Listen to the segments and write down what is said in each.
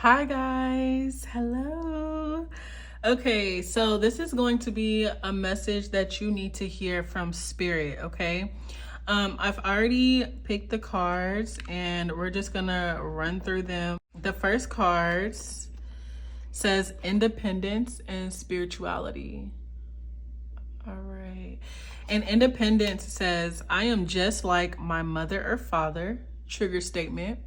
Hi guys, hello. Okay, so this is going to be a message that you need to hear from spirit, okay? I've already picked the cards and we're just gonna run through them. The first cards says independence and spirituality. All right. And independence says, I am just like my mother or father. Trigger statement.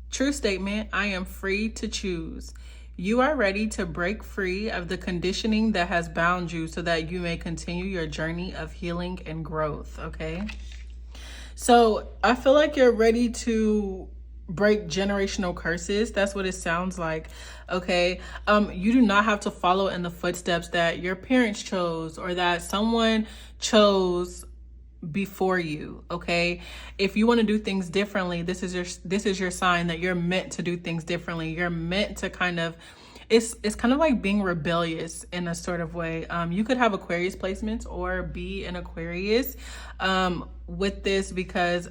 True statement, I am free to choose. You are ready to break free of the conditioning that has bound you so that you may continue your journey of healing and growth, okay? So I feel like you're ready to break generational curses. That's what it sounds like, okay? You do not have to follow in the footsteps that your parents chose or that someone chose before you, okay? If you want to do things differently, this is your sign that you're meant to do things differently. You're meant to kind of it's kind of like being rebellious in a sort of way. You could have Aquarius placements or be an Aquarius with this because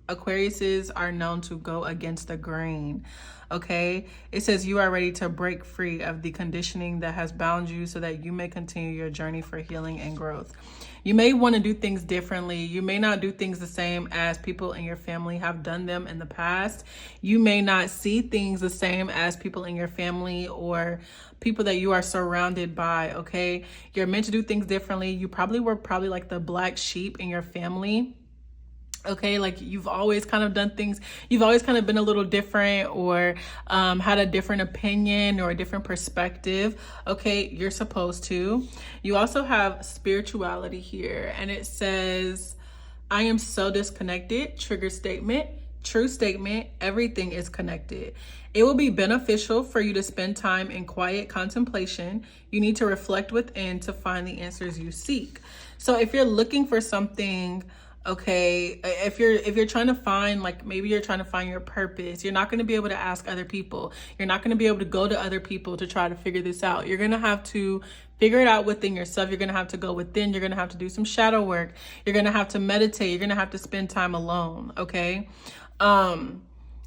Aquariuses are known to go against the grain. Okay, it says you are ready to break free of the conditioning that has bound you so that you may continue your journey for healing and growth. You may want to do things differently. You may not do things the same as people in your family have done them in the past. You may not see things the same as people in your family or people that you are surrounded by, okay? You're meant to do things differently. You probably were like the black sheep in your family. Okay, like you've always kind of done things, you've always kind of been a little different or had a different opinion or a different perspective. Okay, you're supposed to. You also have spirituality here, and it says, I am so disconnected. Trigger statement. True statement, everything is connected. It will be beneficial for you to spend time in quiet contemplation. You need to reflect within to find the answers you seek. So if you're looking for something, okay, if you're trying to find, like maybe you're trying to find your purpose, you're not going to be able to ask other people. You're not going to be able to go to other people to try to figure this out. You're going to have to figure it out within yourself. You're going to have to go within. You're going to have to do some shadow work. You're going to have to meditate. You're going to have to spend time alone, okay?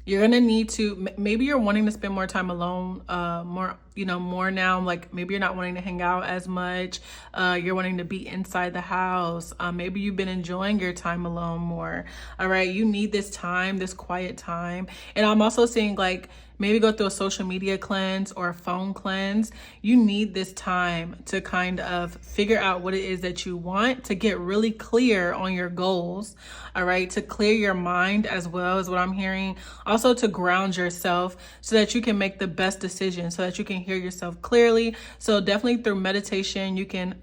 You're gonna need to, maybe you're wanting to spend more time alone, more now, like maybe you're not wanting to hang out as much, you're wanting to be inside the house, maybe you've been enjoying your time alone more. All right, you need this time, this quiet time. And I'm also seeing like maybe go through a social media cleanse or a phone cleanse. You need this time to kind of figure out what it is that you want, to get really clear on your goals, all right, to clear your mind as well is what I'm hearing. Also to ground yourself so that you can make the best decision, so that you can hear yourself clearly. So definitely through meditation, you can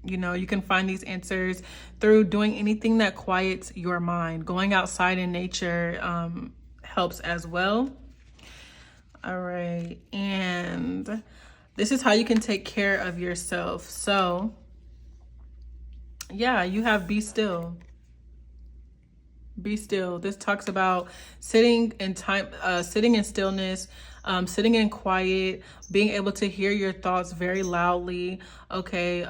you can find these answers through doing anything that quiets your mind. Going outside in nature helps as well. All right, and this is how you can take care of yourself. So yeah, you have be still. Be still. This talks about sitting in time, sitting in stillness, sitting in quiet, being able to hear your thoughts very loudly. Okay,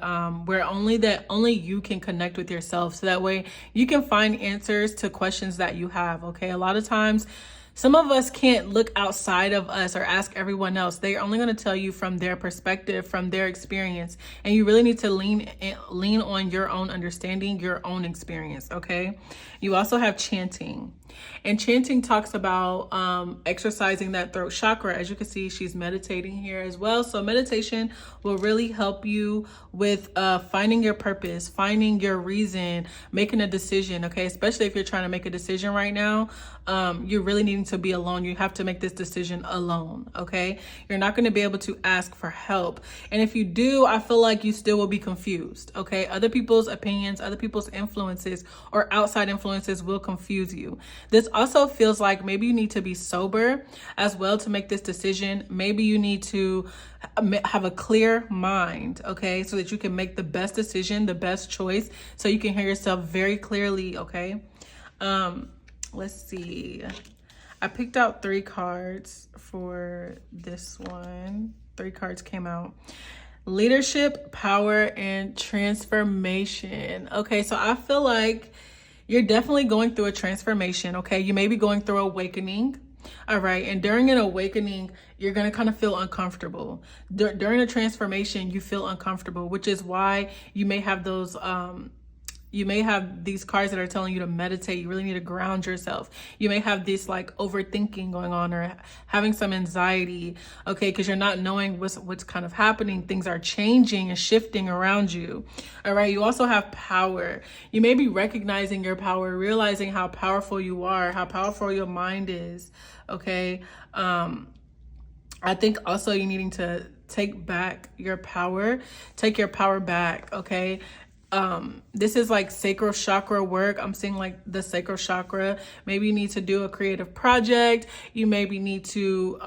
where only you can connect with yourself, so that way you can find answers to questions that you have. Okay, a lot of times some of us can't look outside of us or ask everyone else. They're only going to tell you from their perspective, from their experience. And you really need to lean on your own understanding, your own experience, okay? You also have chanting. And chanting talks about exercising that throat chakra. As you can see, she's meditating here as well. So meditation will really help you with finding your purpose, finding your reason, making a decision, okay? Especially if you're trying to make a decision right now, you're really needing to be alone. You have to make this decision alone, okay? You're not going to be able to ask for help. And if you do, I feel like you still will be confused, okay? Other people's opinions, other people's influences or outside influences will confuse you. This also feels like maybe you need to be sober as well to make this decision. Maybe you need to have a clear mind, okay? So that you can make the best decision, the best choice, so you can hear yourself very clearly, okay? Let's see. I picked out 3 cards for this one. 3 cards came out. Leadership, power, and transformation. Okay, so I feel like you're definitely going through a transformation, okay? You may be going through awakening. All right. And during an awakening, you're going to kind of feel uncomfortable. During a transformation, you feel uncomfortable, which is why you may have those, you may have these cards that are telling you to meditate. You really need to ground yourself. You may have this like overthinking going on or having some anxiety, okay, because you're not knowing what's kind of happening. Things are changing and shifting around you. All right. You also have power. You may be recognizing your power, realizing how powerful you are, how powerful your mind is. Okay. I think also you needing to take back your power, take your power back. Okay. This is like sacral chakra work. I'm seeing like the sacral chakra. Maybe you need to do a creative project. You maybe need to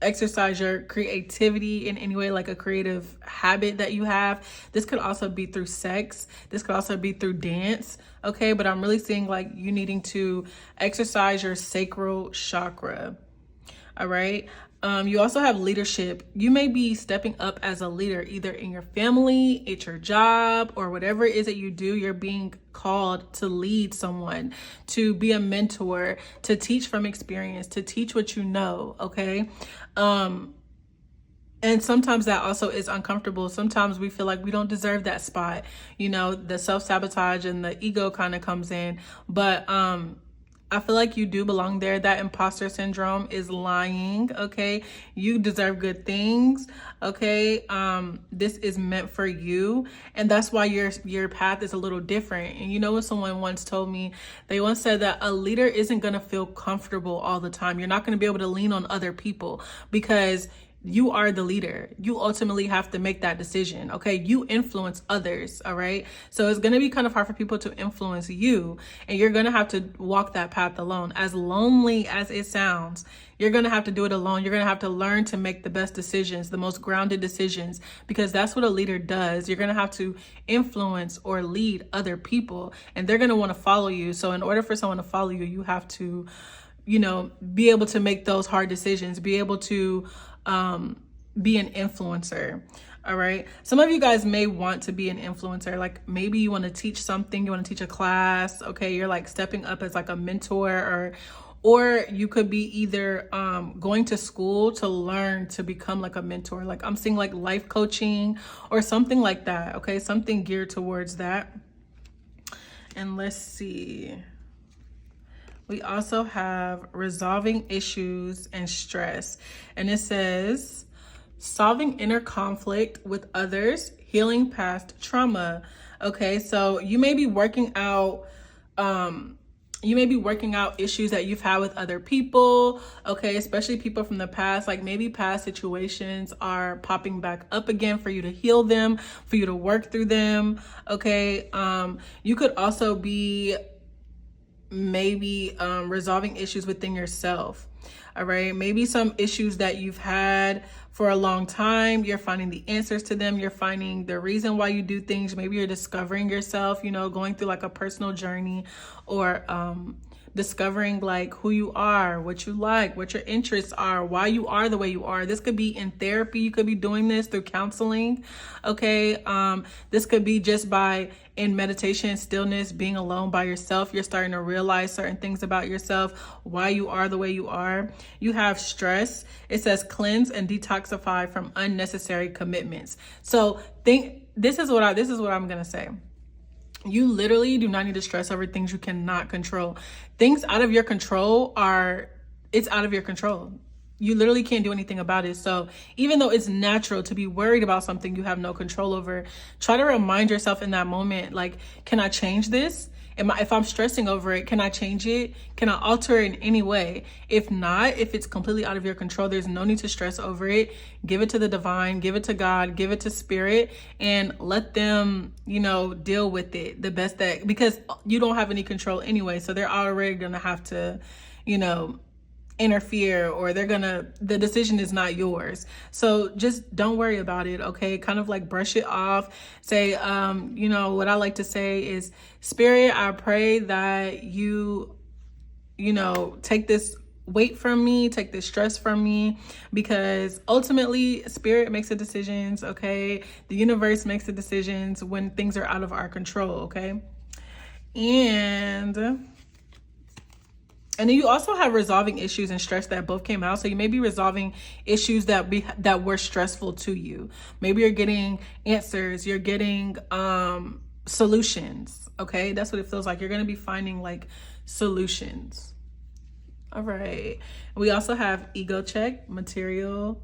exercise your creativity in any way, like a creative habit that you have. This could also be through sex. This could also be through dance. Okay, but I'm really seeing like you needing to exercise your sacral chakra. All right. You also have leadership. You may be stepping up as a leader, either in your family, at your job, or whatever it is that you do. You're being called to lead someone, to be a mentor, to teach from experience, to teach what you know. Okay. And sometimes that also is uncomfortable. Sometimes we feel like we don't deserve that spot. You know, the self-sabotage and the ego kind of comes in. But, I feel like you do belong there. That imposter syndrome is lying. Okay. You deserve good things. Okay. This is meant for you. And that's why your path is a little different. And you know what someone once told me? They once said that a leader isn't going to feel comfortable all the time. You're not going to be able to lean on other people because you are the leader. You ultimately have to make that decision. Okay. You influence others. All right. So it's going to be kind of hard for people to influence you. And you're going to have to walk that path alone. As lonely as it sounds, you're going to have to do it alone. You're going to have to learn to make the best decisions, the most grounded decisions, because that's what a leader does. You're going to have to influence or lead other people, and they're going to want to follow you. So in order for someone to follow you, you have to, you know, be able to make those hard decisions, be able to be an influencer. All right. Some of you guys may want to be an influencer. Like maybe you want to teach something, you want to teach a class. Okay. You're like stepping up as like a mentor, or you could be either going to school to learn to become like a mentor. Like I'm seeing like life coaching or something like that. Okay. Something geared towards that. And let's see. We also have resolving issues and stress. And it says solving inner conflict with others, healing past trauma. Okay, so you may be working out issues that you've had with other people. Okay, especially people from the past. Like maybe past situations are popping back up again for you to heal them, for you to work through them. Okay, you could also be maybe resolving issues within yourself. All right, maybe some issues that you've had for a long time, you're finding the answers to them. You're finding the reason why you do things. Maybe you're discovering yourself, you know, going through like a personal journey, or discovering like who you are, what you like, what your interests are, why you are the way you are. This could be in therapy. You could be doing this through counseling. Okay. This could be just by in meditation, stillness, being alone by yourself. You're starting to realize certain things about yourself, why you are the way you are. You have stress. It says cleanse and detoxify from unnecessary commitments. So this is what I'm going to say. You literally do not need to stress over things you cannot control. Things out of your control it's out of your control. You literally can't do anything about it. So even though it's natural to be worried about something you have no control over, try to remind yourself in that moment, like, can I change this? If I'm stressing over it, can I change it? Can I alter it in any way? If not, if it's completely out of your control, there's no need to stress over it. Give it to the divine, give it to God, give it to spirit, and let them, you know, deal with it the best because you don't have any control anyway. So they're already going to have to, you know, interfere, or the decision is not yours. So just don't worry about it. Okay. Kind of like brush it off. Say, you know, what I like to say is, Spirit, I pray that you know, take this weight from me, take this stress from me, because ultimately Spirit makes the decisions. Okay. The universe makes the decisions when things are out of our control. Okay. And And then you also have resolving issues and stress that both came out. So you may be resolving issues that were stressful to you. Maybe you're getting answers, you're getting solutions. Okay, that's what it feels like. You're going to be finding like solutions. All right. We also have ego check, material.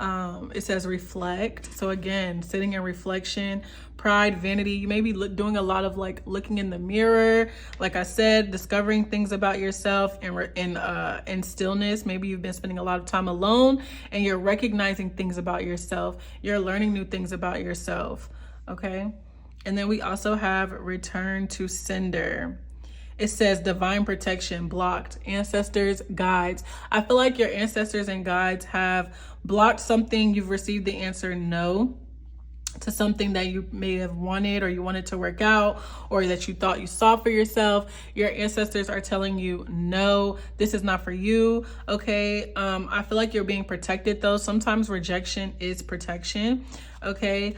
It says reflect. So again, sitting in reflection, pride, vanity. You may be doing a lot of like looking in the mirror. Like I said, discovering things about yourself in stillness. Maybe you've been spending a lot of time alone and you're recognizing things about yourself. You're learning new things about yourself. Okay. And then we also have return to sender. It says divine protection blocked, ancestors, guides. I feel like your ancestors and guides have blocked something. You've received the answer no to something that you may have wanted or you wanted to work out or that you thought you saw for yourself. Your ancestors are telling you, no, this is not for you. Okay. I feel like you're being protected though. Sometimes rejection is protection. Okay.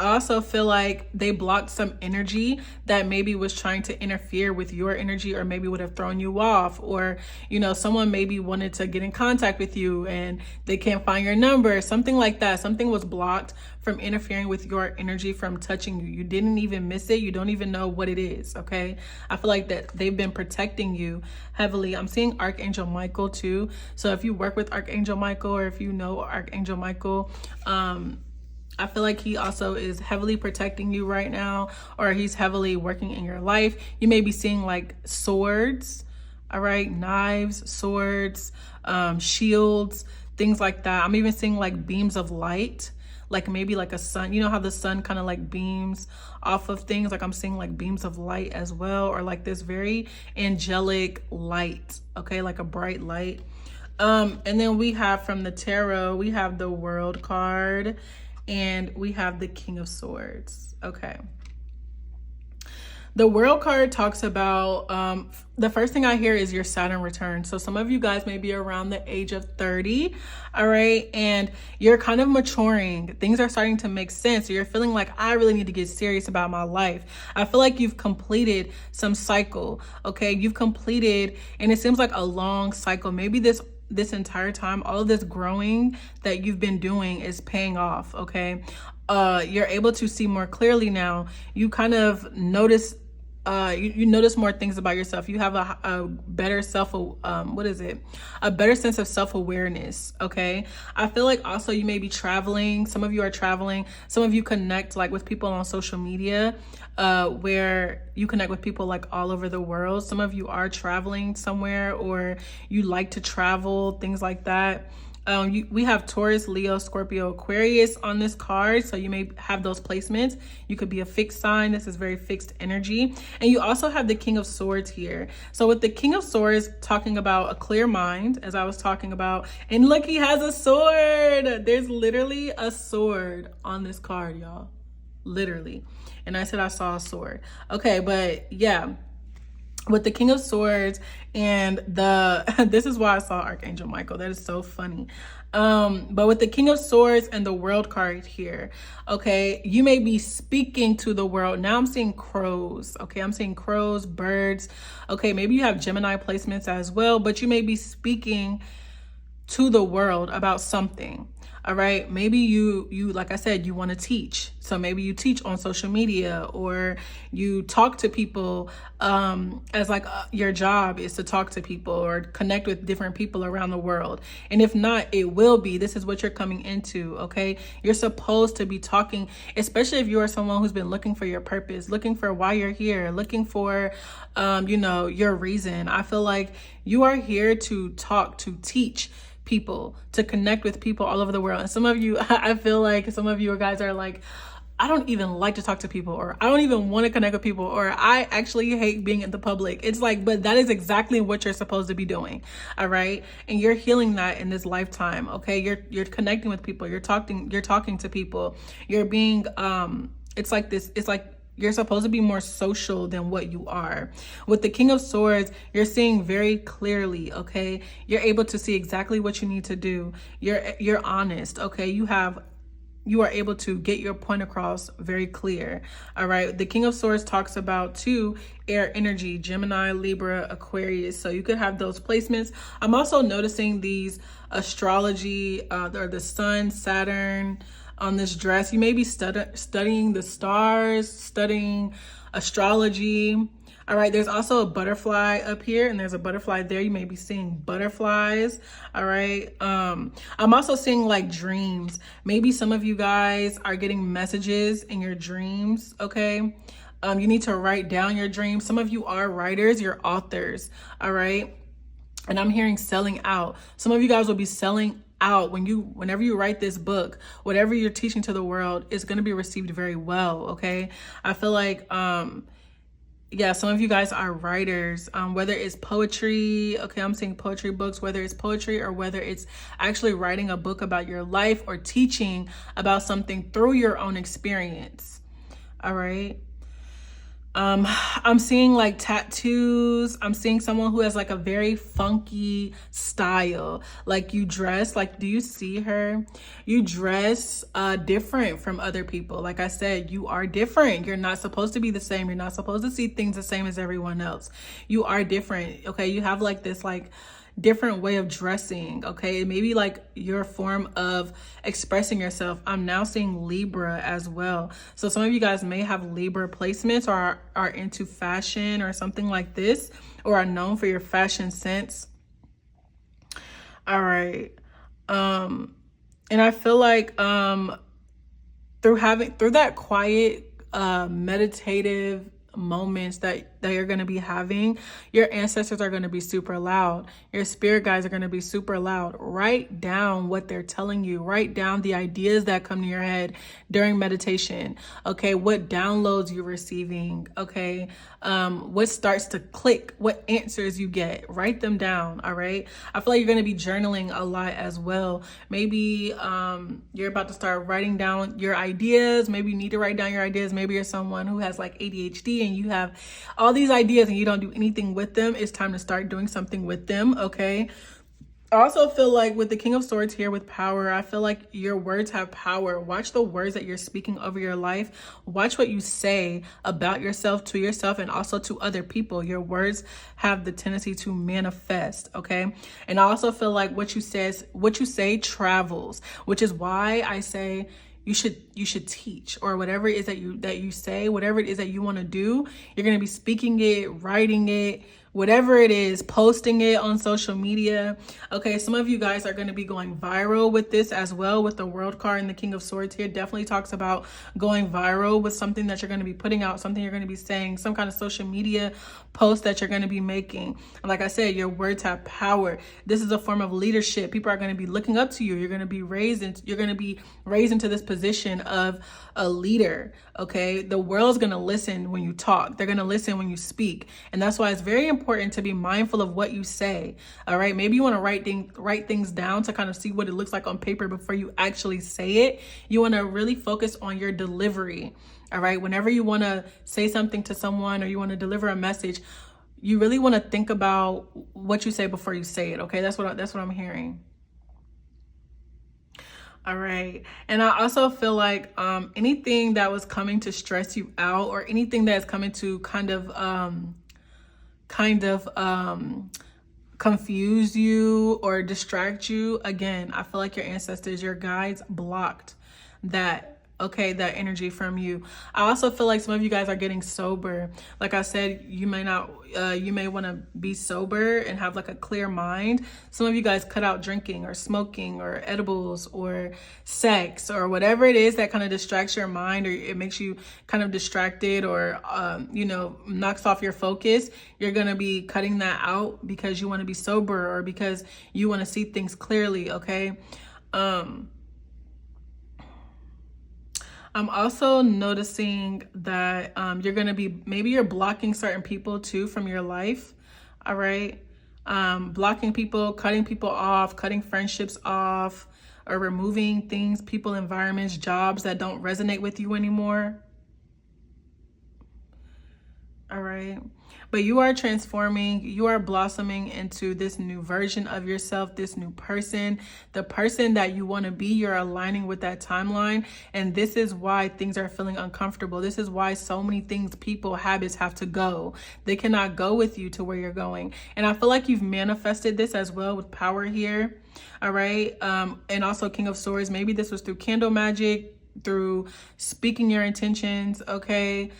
I also feel like they blocked some energy that maybe was trying to interfere with your energy or maybe would have thrown you off, or, you know, someone maybe wanted to get in contact with you and they can't find your number, something like that. Something was blocked from interfering with your energy, from touching you. You didn't even miss it. You don't even know what it is. Okay. I feel like that they've been protecting you heavily. I'm seeing Archangel Michael too. So if you work with Archangel Michael or if you know Archangel Michael, I feel like he also is heavily protecting you right now, or he's heavily working in your life. You may be seeing like swords, all right, knives, swords, shields, things like that. I'm even seeing like beams of light, like maybe like a sun. You know how the sun kind of like beams off of things? Like I'm seeing like beams of light as well, or like this very angelic light, okay, like a bright light. And then we have from the tarot, we have the World card. And we have the King of Swords. Okay. The World card talks about, the first thing I hear is your Saturn return. So some of you guys may be around the age of 30. All right. And you're kind of maturing. Things are starting to make sense. So you're feeling like, I really need to get serious about my life. I feel like you've completed some cycle. Okay. You've completed, and it seems like a long cycle. Maybe this entire time, all of this growing that you've been doing is paying off. Okay. You're able to see more clearly now. You kind of notice, you notice more things about yourself. You have a better a better sense of self-awareness. Okay. I feel like also you may be traveling. Some of you are traveling. Some of you connect like with people on social media, where you connect with people like all over the world. Some of you are traveling somewhere, or you like to travel, things like that. We have Taurus, Leo, Scorpio, Aquarius on this card. So you may have those placements. You could be a fixed sign. This is very fixed energy. And you also have the King of Swords here. So with the King of Swords talking about a clear mind, as I was talking about, and look, he has a sword. There's literally a sword on this card, y'all. Literally. And I said I saw a sword. Okay, but yeah. With the King of Swords and this is why I saw Archangel Michael. That is so funny. But with the King of Swords and the World card here, okay, you may be speaking to the world. Now I'm seeing crows. Okay, I'm seeing crows, birds. Okay, maybe you have Gemini placements as well, but you may be speaking to the world about something. All right. Maybe you, like I said, you want to teach. So maybe you teach on social media, or you talk to people, as like your job is to talk to people or connect with different people around the world. And if not, it will be. This is what you're coming into. Okay. You're supposed to be talking, especially if you are someone who's been looking for your purpose, looking for why you're here, looking for, your reason. I feel like you are here to talk, to teach people, to connect with people all over the world. And some of you, I feel like some of you guys are like, I don't even like to talk to people, or I don't even want to connect with people, or I actually hate being in the public. It's like, but that is exactly what you're supposed to be doing. All right. And you're healing that in this lifetime. Okay. You're connecting with people. You're talking to people. You're being, it's like you're supposed to be more social than what you are. With the King of Swords, you're seeing very clearly, okay? You're able to see exactly what you need to do. You're honest, okay? You have you are able to get your point across very clear. All right. The King of Swords talks about too air energy, Gemini, Libra, Aquarius. So you could have those placements. I'm also noticing these astrology, or the sun, Saturn on this dress. You may be studying the stars, studying astrology. All right, there's also a butterfly up here and there's a butterfly there. You may be seeing butterflies. All right. I'm also seeing like dreams. Maybe some of you guys are getting messages in your dreams. Okay. You need to write down your dreams. Some of you are writers, you're authors. All right. And I'm hearing selling out. Some of you guys will be selling out whenever you write this book. Whatever you're teaching to the world is going to be received very well. Okay. I feel like, yeah, some of you guys are writers, whether it's poetry. Okay, I'm saying poetry books, whether it's poetry or whether it's actually writing a book about your life or teaching about something through your own experience. All right. I'm seeing like tattoos. I'm seeing someone who has like a very funky style. Like you dress, like, do you see her? You dress different from other people. Like I said, you are different. You're not supposed to be the same. You're not supposed to see things the same as everyone else. You are different. Okay. You have like this like different way of dressing. Okay, maybe like your form of expressing yourself. I'm now seeing Libra as well. So some of you guys may have Libra placements or are into fashion or something like this, or are known for your fashion sense. All right. And I feel like through that quiet meditative moments that you're going to be having, your ancestors are going to be super loud. Your spirit guides are going to be super loud. Write down what they're telling you. Write down the ideas that come to your head during meditation. Okay, what downloads you're receiving. Okay, what starts to click, what answers you get. Write them down. All right, I feel like you're going to be journaling a lot as well. Maybe you're about to start writing down your ideas. Maybe you need to write down your ideas. Maybe you're someone who has like ADHD and you have all these ideas and you don't do anything with them. It's time to start doing something with them. Okay. I also feel like with the King of Swords here with power, I feel like your words have power. Watch the words that you're speaking over your life. Watch what you say about yourself, to yourself, and also to other people. Your words have the tendency to manifest. Okay. And I also feel like what you say travels, which is why I say you should teach, or whatever it is that you say, whatever it is that you want to do, you're going to be speaking it, writing it, whatever it is, posting it on social media. Okay, some of you guys are going to be going viral with this as well, with the World card and the King of Swords here. Definitely talks about going viral with something that you're going to be putting out, something you're going to be saying, some kind of social media post that you're going to be making. And like I said, your words have power. This is a form of leadership. People are going to be looking up to you. You're going to be raised into this position of a leader. Okay, the world's going to listen when you talk. They're going to listen when you speak. And that's why it's very important to be mindful of what you say. All right, maybe you want to write things down to kind of see what it looks like on paper before you actually say it. You want to really focus on your delivery. All right, whenever you want to say something to someone or you want to deliver a message, you really want to think about what you say before you say it. Okay, that's what I'm hearing. All right. And I also feel like anything that was coming to stress you out, or anything that is coming to kind of confuse you or distract you, again, I feel like your ancestors, your guides blocked that. Okay, that energy from you. I also feel like some of you guys are getting sober. Like I said, you may want to be sober and have like a clear mind. Some of you guys cut out drinking or smoking or edibles or sex or whatever it is that kind of distracts your mind, or it makes you kind of distracted, or knocks off your focus. You're going to be cutting that out because you want to be sober, or because you want to see things clearly. Okay. I'm also noticing that maybe you're blocking certain people too from your life. All right. Blocking people, cutting people off, cutting friendships off, or removing things, people, environments, jobs that don't resonate with you anymore. All right. but you are transforming, you are blossoming into this new version of yourself, this new person, the person that you want to be. You're aligning with that timeline. And this is why things are feeling uncomfortable. This is why so many things, people, habits have to go. They cannot go with you to where you're going. And I feel like you've manifested this as well with power here. All right. And also King of Swords. Maybe this was through candle magic, through speaking your intentions. Okay.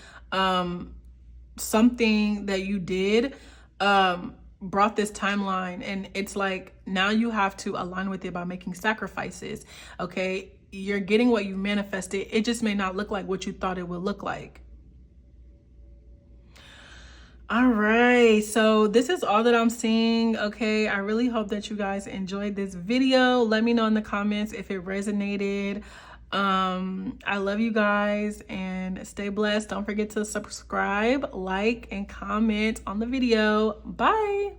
Something that you did brought this timeline, and it's like now you have to align with it by making sacrifices. Okay, you're getting what you manifested. It just may not look like what you thought it would look like. All right, so this is all that I'm seeing. Okay, I really hope that you guys enjoyed this video. Let me know in the comments if it resonated. I love you guys and stay blessed. Don't forget to subscribe, like, and comment on the video. Bye.